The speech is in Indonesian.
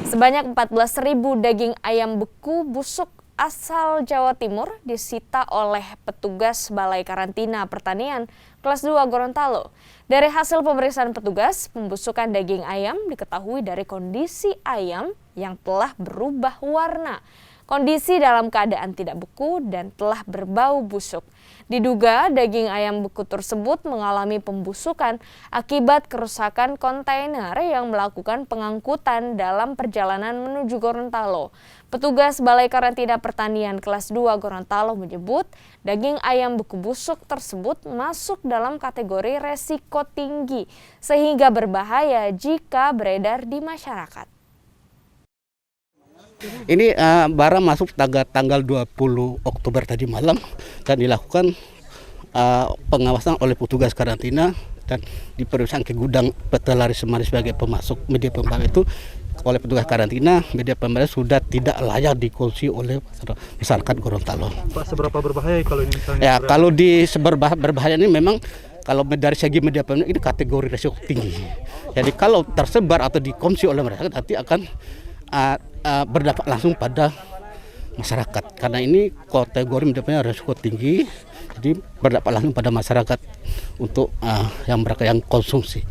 Sebanyak 14.000 daging ayam beku busuk asal Jawa Timur disita oleh petugas Balai Karantina Pertanian kelas 2 Gorontalo. Dari hasil pemeriksaan petugas, pembusukan daging ayam diketahui dari kondisi ayam yang telah berubah warna. Kondisi dalam keadaan tidak beku dan telah berbau busuk. Diduga daging ayam beku tersebut mengalami pembusukan akibat kerusakan kontainer yang melakukan pengangkutan dalam perjalanan menuju Gorontalo. Petugas Balai Karantina Pertanian kelas 2 Gorontalo menyebut daging ayam beku busuk tersebut masuk dalam kategori resiko tinggi sehingga berbahaya jika beredar di masyarakat. Ini barang masuk tanggal 20 Oktober tadi malam dan dilakukan pengawasan oleh petugas karantina dan diperiksa ke gudang PT Laris Semari sebagai pemasok media pembawa itu oleh petugas karantina. Media pembawa sudah tidak layak dikonsumsi oleh masyarakat Gorontalo. Pak, seberapa berbahaya kalau ini misalnya? Ya, kalau di berbahaya ini memang kalau dari segi media pembawa ini kategori risiko tinggi. Jadi kalau tersebar atau dikonsumsi oleh masyarakat nanti akan berdampak langsung pada masyarakat karena ini kategori media risiko tinggi, jadi berdampak langsung pada masyarakat untuk yang mereka yang konsumsi.